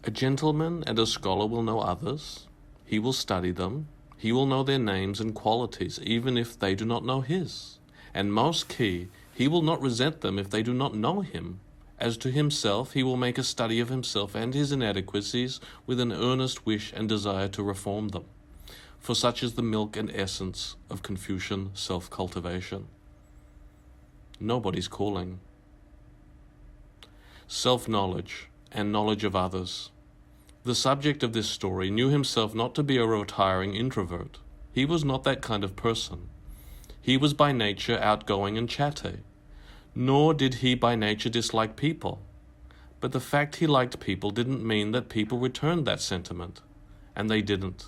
A gentleman and a scholar will know others. He will study them. He will know their names and qualities, even if they do not know his. And most key, he will not resent them if they do not know him. As to himself, he will make a study of himself and his inadequacies with an earnest wish and desire to reform them. For such is the milk and essence of Confucian self-cultivation. Nobody's calling. Self-knowledge and knowledge of others. The subject of this story knew himself not to be a retiring introvert. He was not that kind of person. He was by nature outgoing and chatty, nor did he by nature dislike people. But the fact he liked people didn't mean that people returned that sentiment, and they didn't.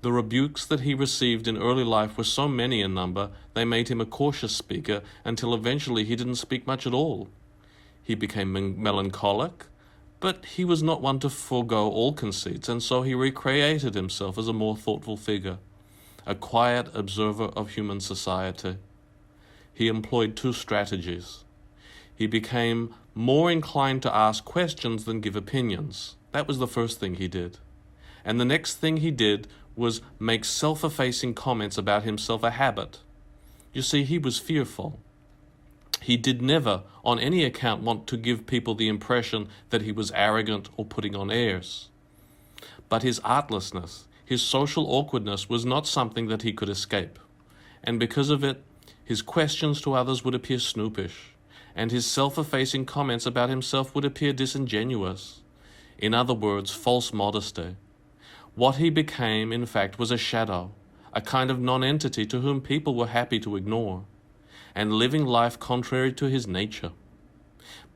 The rebukes that he received in early life were so many in number, they made him a cautious speaker until eventually he didn't speak much at all. He became melancholic, but he was not one to forego all conceits, and so he recreated himself as a more thoughtful figure, a quiet observer of human society. He employed two strategies. He became more inclined to ask questions than give opinions. That was the first thing he did. And the next thing he did was make self-effacing comments about himself a habit. You see, he was fearful. He did never, on any account, want to give people the impression that he was arrogant or putting on airs. But his artlessness, his social awkwardness was not something that he could escape. And because of it, his questions to others would appear snoopish, and his self-effacing comments about himself would appear disingenuous. In other words, false modesty. What he became, in fact, was a shadow, a kind of non-entity to whom people were happy to ignore, and living life contrary to his nature.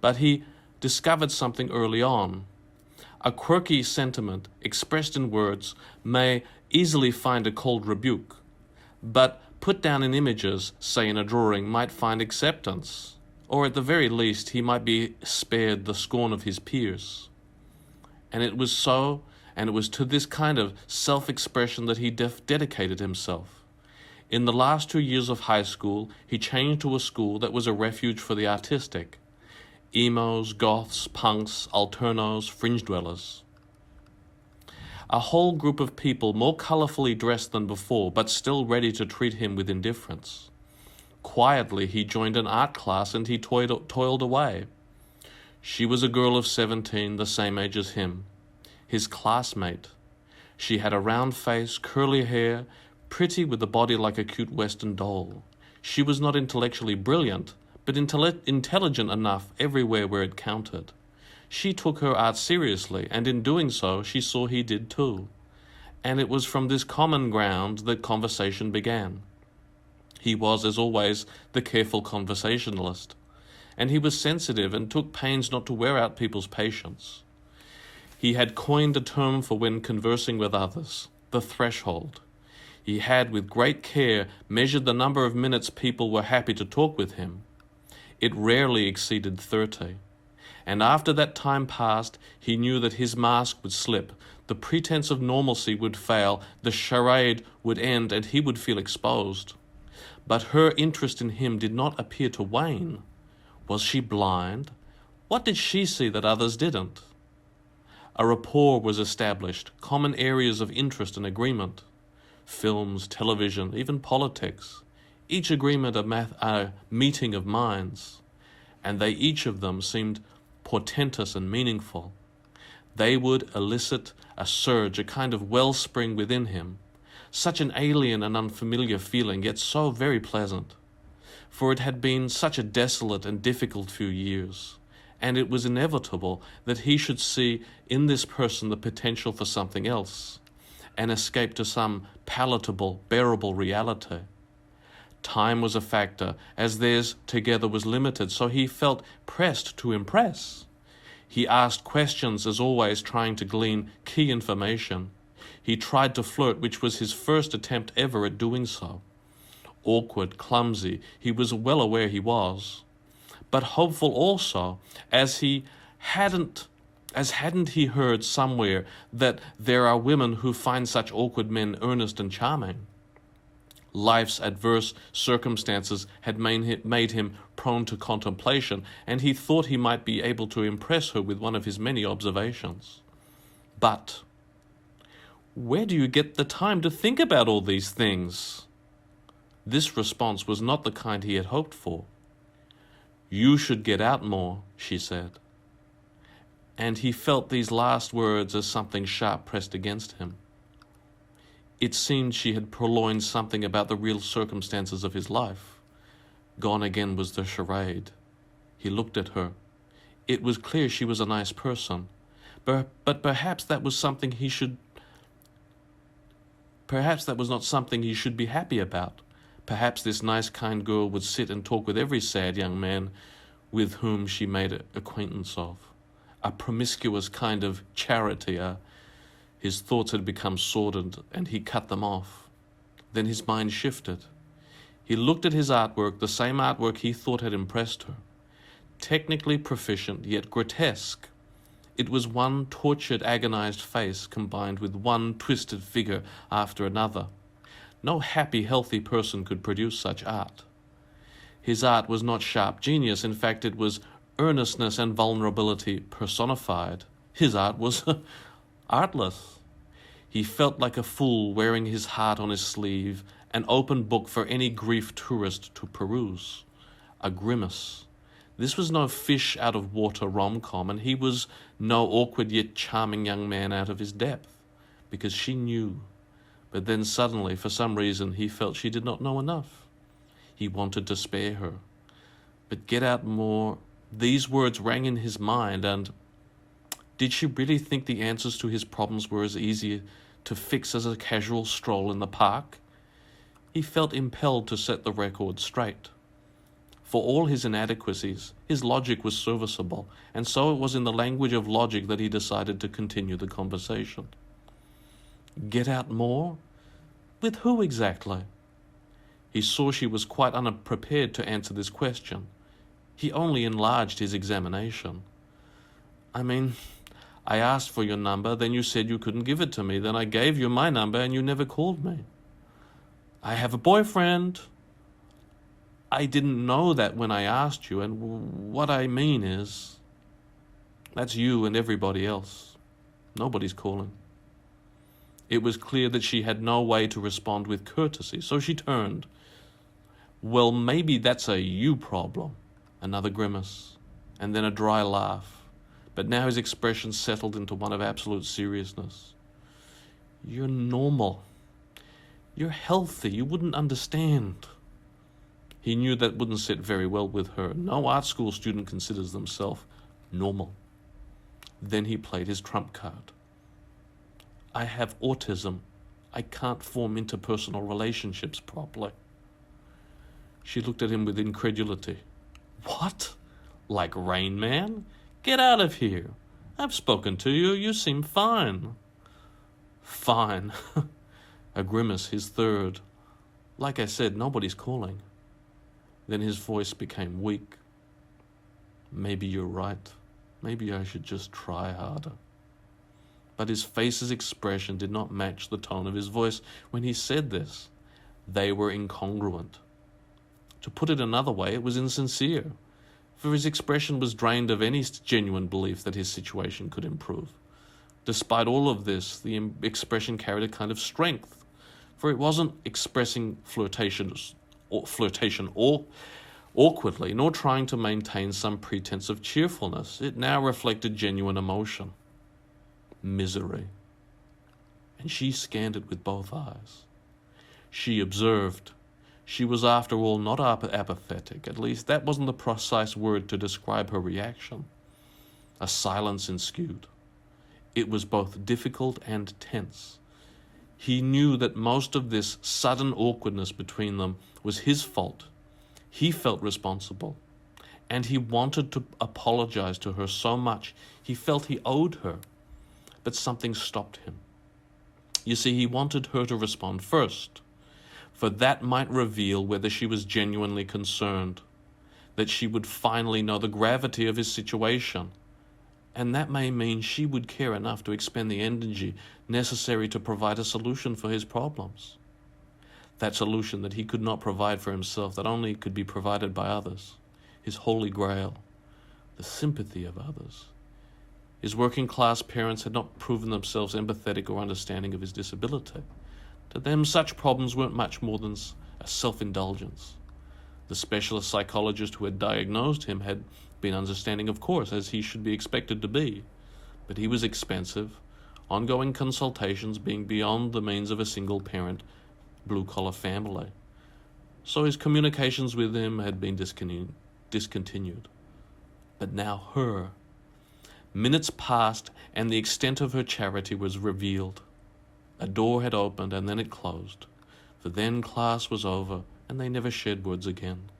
But he discovered something early on. A quirky sentiment expressed in words may easily find a cold rebuke, but put down in images, say in a drawing, might find acceptance, or at the very least he might be spared the scorn of his peers. And it was to this kind of self-expression that he dedicated himself. In the last 2 years of high school, he changed to a school that was a refuge for the artistic. Emos, goths, punks, alternos, fringe dwellers. A whole group of people more colorfully dressed than before, but still ready to treat him with indifference. Quietly, he joined an art class and he toiled away. She was a girl of 17, the same age as him, his classmate. She had a round face, curly hair, pretty with a body like a cute Western doll. She was not intellectually brilliant, but intelligent enough everywhere where it counted. She took her art seriously, and in doing so, she saw he did too. And it was from this common ground that conversation began. He was, as always, the careful conversationalist, and he was sensitive and took pains not to wear out people's patience. He had coined a term for when conversing with others, the threshold. He had, with great care, measured the number of minutes people were happy to talk with him. It rarely exceeded 30. And after that time passed, he knew that his mask would slip, the pretense of normalcy would fail, the charade would end, and he would feel exposed. But her interest in him did not appear to wane. Was she blind? What did she see that others didn't? A rapport was established, common areas of interest and agreement. Films, television, even politics. Each agreement a meeting of minds. And they each of them seemed portentous and meaningful. They would elicit a surge, a kind of wellspring within him. Such an alien and unfamiliar feeling, yet so very pleasant. For it had been such a desolate and difficult few years. And it was inevitable that he should see in this person the potential for something else, an escape to some palatable, bearable reality. Time was a factor, as theirs together was limited, so he felt pressed to impress. He asked questions, as always, trying to glean key information. He tried to flirt, which was his first attempt ever at doing so. Awkward, clumsy, he was well aware he was. But hopeful also, as hadn't he heard somewhere that there are women who find such awkward men earnest and charming? Life's adverse circumstances had made him prone to contemplation, and he thought he might be able to impress her with one of his many observations. But where do you get the time to think about all these things? This response was not the kind he had hoped for. You should get out more, she said. And he felt these last words as something sharp pressed against him. It seemed she had purloined something about the real circumstances of his life. Gone again was the charade. He looked at her. It was clear she was a nice person, but perhaps that was something he should... Perhaps that was not something he should be happy about. Perhaps this nice, kind girl would sit and talk with every sad young man with whom she made acquaintance of. A promiscuous kind of charity. His thoughts had become sordid, and he cut them off. Then his mind shifted. He looked at his artwork, the same artwork he thought had impressed her. Technically proficient, yet grotesque. It was one tortured, agonized face combined with one twisted figure after another. No happy, healthy person could produce such art. His art was not sharp genius. In fact, it was earnestness and vulnerability personified. His art was artless. He felt like a fool wearing his heart on his sleeve, an open book for any grief tourist to peruse. A grimace. This was no fish out of water rom-com, and he was no awkward yet charming young man out of his depth, because she knew. But then suddenly, for some reason, he felt she did not know enough. He wanted to spare her. But get out more. These words rang in his mind, and did she really think the answers to his problems were as easy to fix as a casual stroll in the park? He felt impelled to set the record straight. For all his inadequacies, his logic was serviceable, and so it was in the language of logic that he decided to continue the conversation. Get out more? With who exactly? He saw she was quite unprepared to answer this question. He only enlarged his examination. I mean, I asked for your number, then you said you couldn't give it to me. Then I gave you my number and you never called me. I have a boyfriend. I didn't know that when I asked you, and what I mean is, that's you and everybody else. Nobody's calling. It was clear that she had no way to respond with courtesy, so she turned. Well, maybe that's a you problem. Another grimace, and then a dry laugh. But now his expression settled into one of absolute seriousness. You're normal. You're healthy. You wouldn't understand. He knew that wouldn't sit very well with her. No art school student considers themselves normal. Then he played his trump card. I have autism. I can't form interpersonal relationships properly. She looked at him with incredulity. What? Like Rain Man? Get out of here. I've spoken to you. You seem fine. Fine. A grimace, his third. Like I said, nobody's calling. Then his voice became weak. Maybe you're right. Maybe I should just try harder. But his face's expression did not match the tone of his voice when he said this. They were incongruent. To put it another way, it was insincere, for his expression was drained of any genuine belief that his situation could improve. Despite all of this, the expression carried a kind of strength, for it wasn't expressing flirtation awkwardly, nor trying to maintain some pretense of cheerfulness. It now reflected genuine emotion. Misery. And she scanned it with both eyes. She observed. She was, after all, not apathetic. At least that wasn't the precise word to describe her reaction. A silence ensued. It was both difficult and tense. He knew that most of this sudden awkwardness between them was his fault. He felt responsible. And he wanted to apologize to her so much. He felt he owed her. But something stopped him. You see, he wanted her to respond first, for that might reveal whether she was genuinely concerned, that she would finally know the gravity of his situation, and that may mean she would care enough to expend the energy necessary to provide a solution for his problems. That solution that he could not provide for himself, that only could be provided by others, his holy grail, the sympathy of others. His working-class parents had not proven themselves empathetic or understanding of his disability. To them, such problems weren't much more than a self-indulgence. The specialist psychologist who had diagnosed him had been understanding, of course, as he should be expected to be, but he was expensive, ongoing consultations being beyond the means of a single-parent, blue-collar family. So his communications with him had been discontinued. But now her. Minutes passed, and the extent of her charity was revealed. A door had opened, and then it closed. The then class was over, and they never shared words again.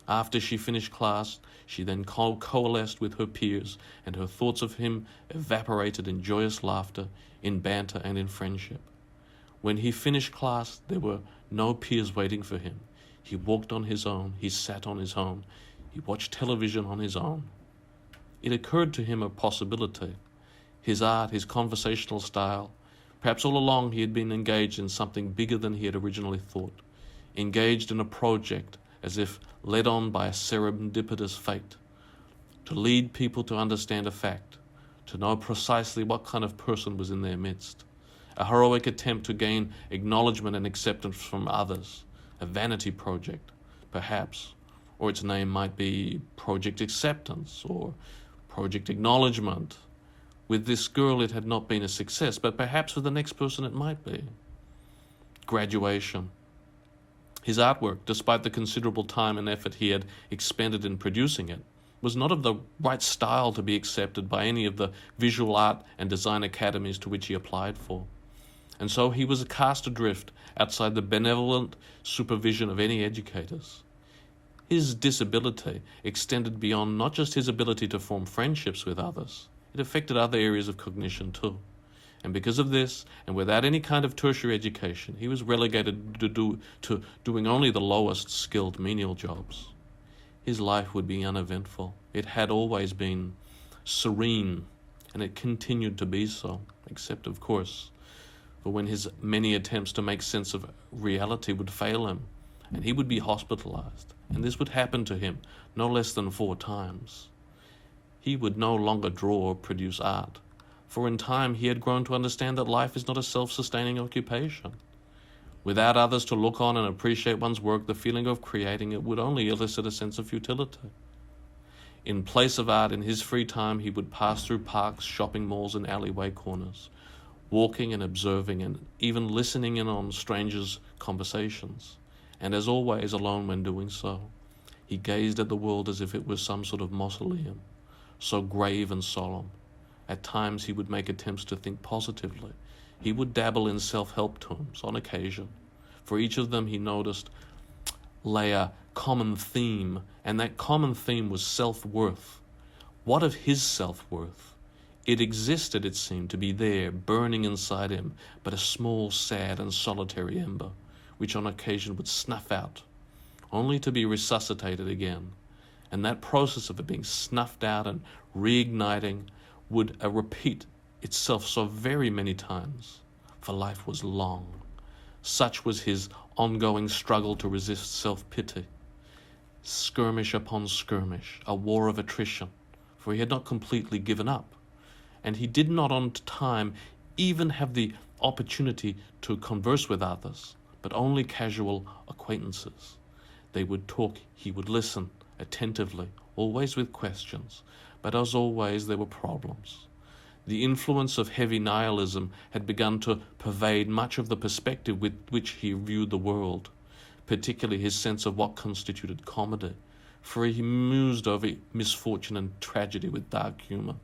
After she finished class, she then coalesced with her peers, and her thoughts of him evaporated in joyous laughter, in banter, and in friendship. When he finished class, there were no peers waiting for him. He walked on his own, he sat on his own, he watched television on his own. It occurred to him a possibility. His art, his conversational style, perhaps all along he had been engaged in something bigger than he had originally thought, engaged in a project as if led on by a serendipitous fate, to lead people to understand a fact, to know precisely what kind of person was in their midst, a heroic attempt to gain acknowledgement and acceptance from others, a vanity project, perhaps, or its name might be Project Acceptance or Project Acknowledgement. With this girl it had not been a success, but perhaps with the next person it might be. Graduation. His artwork, despite the considerable time and effort he had expended in producing it, was not of the right style to be accepted by any of the visual art and design academies to which he applied for. And so he was cast adrift outside the benevolent supervision of any educators. His disability extended beyond not just his ability to form friendships with others, it affected other areas of cognition too. And because of this, and without any kind of tertiary education, he was relegated to doing only the lowest skilled menial jobs. His life would be uneventful. It had always been serene, and it continued to be so, except, of course, for when his many attempts to make sense of reality would fail him, and he would be hospitalized, and this would happen to him no less than 4 times. He would no longer draw or produce art, for in time he had grown to understand that life is not a self-sustaining occupation. Without others to look on and appreciate one's work, the feeling of creating it would only elicit a sense of futility. In place of art, in his free time, he would pass through parks, shopping malls, and alleyway corners, walking and observing and even listening in on strangers' conversations. And as always, alone when doing so, he gazed at the world as if it was some sort of mausoleum, so grave and solemn. At times he would make attempts to think positively. He would dabble in self-help terms on occasion. For each of them he noticed lay a common theme, and that common theme was self-worth. What of his self-worth? It existed, it seemed, to be there, burning inside him, but a small, sad and solitary ember, which on occasion would snuff out, only to be resuscitated again. And that process of it being snuffed out and reigniting would repeat itself so very many times, for life was long. Such was his ongoing struggle to resist self-pity. Skirmish upon skirmish, a war of attrition, for he had not completely given up, and he did not on time even have the opportunity to converse with others, but only casual acquaintances. They would talk, he would listen attentively, always with questions, but as always there were problems. The influence of heavy nihilism had begun to pervade much of the perspective with which he viewed the world, particularly his sense of what constituted comedy, for he mused over misfortune and tragedy with dark humor.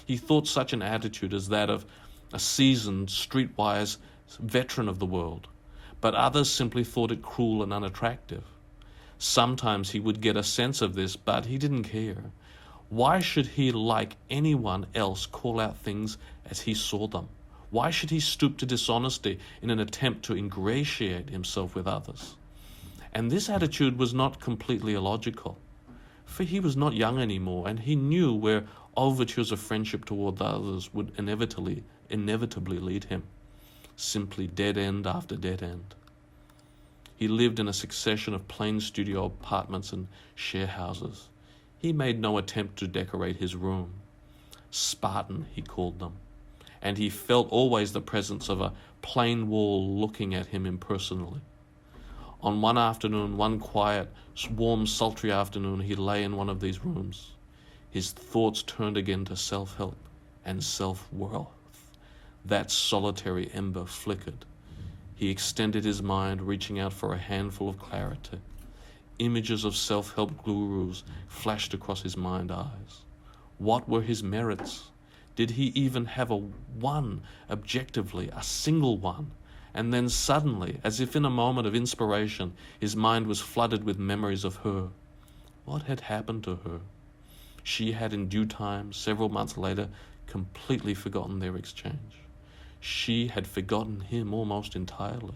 He thought such an attitude as that of a seasoned, streetwise veteran of the world, but others simply thought it cruel and unattractive. Sometimes he would get a sense of this, but he didn't care. Why should he, like anyone else, call out things as he saw them? Why should he stoop to dishonesty in an attempt to ingratiate himself with others? And this attitude was not completely illogical, for he was not young anymore, and he knew where overtures of friendship toward others would inevitably lead him. Simply dead end after dead end. He lived in a succession of plain studio apartments and share houses. He made no attempt to decorate his room. Spartan, he called them. And he felt always the presence of a plain wall looking at him impersonally. On one afternoon, one quiet, warm, sultry afternoon, he lay in one of these rooms. His thoughts turned again to self-help and self-worth. That solitary ember flickered. He extended his mind, reaching out for a handful of clarity. Images of self-help gurus flashed across his mind eyes. What were his merits? Did he even have a one, objectively, a single one? And then suddenly, as if in a moment of inspiration, his mind was flooded with memories of her. What had happened to her? She had in due time, several months later, completely forgotten their exchange. She had forgotten him almost entirely.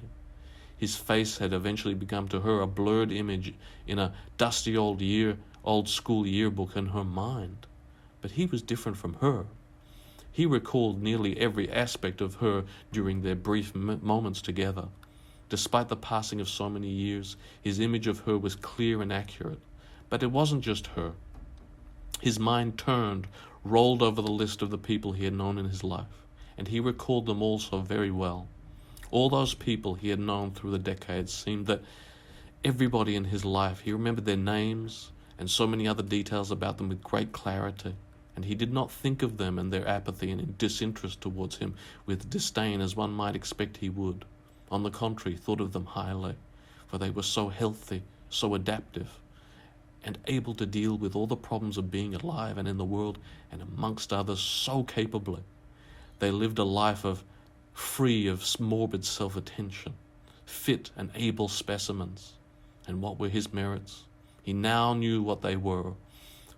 His face had eventually become to her a blurred image in a dusty old school yearbook in her mind. But he was different from her. He recalled nearly every aspect of her during their brief moments together. Despite the passing of so many years, his image of her was clear and accurate. But it wasn't just her. His mind turned, rolled over the list of the people he had known in his life, and he recalled them all so very well. All those people he had known through the decades seemed that everybody in his life, he remembered their names and so many other details about them with great clarity. And he did not think of them and their apathy and disinterest towards him with disdain as one might expect he would. On the contrary, thought of them highly, for they were so healthy, so adaptive, and able to deal with all the problems of being alive and in the world, and amongst others so capably. They lived a life free of morbid self-attention, fit and able specimens. And what were his merits? He now knew what they were.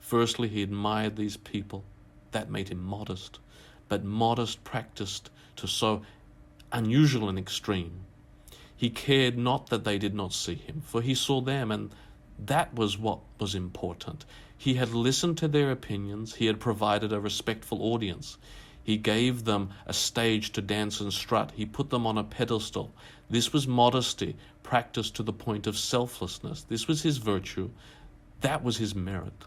Firstly, he admired these people. That made him modest, but modest practiced to so unusual an extreme. He cared not that they did not see him, for he saw them, and that was what was important. He had listened to their opinions. He had provided a respectful audience. He gave them a stage to dance and strut. He put them on a pedestal. This was modesty, practiced to the point of selflessness. This was his virtue. That was his merit.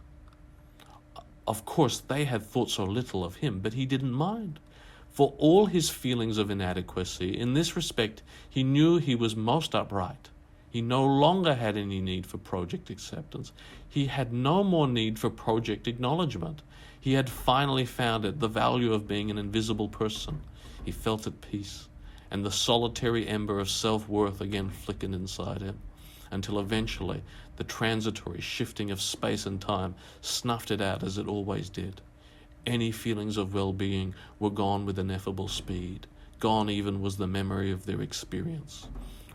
Of course, they had thought so little of him, but he didn't mind. For all his feelings of inadequacy, in this respect, he knew he was most upright. He no longer had any need for project acceptance. He had no more need for project acknowledgement. He had finally found it, the value of being an invisible person. He felt at peace, and the solitary ember of self-worth again flickered inside him, until eventually the transitory shifting of space and time snuffed it out as it always did. Any feelings of well-being were gone with ineffable speed. Gone even was the memory of their experience.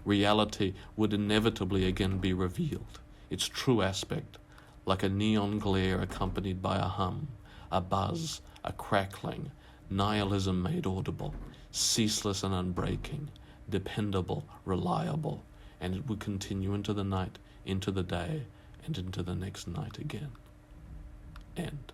Reality would inevitably again be revealed, its true aspect, like a neon glare accompanied by a hum, a buzz, a crackling, nihilism made audible, ceaseless and unbreaking, dependable, reliable, and it would continue into the night, into the day, and into the next night again. End.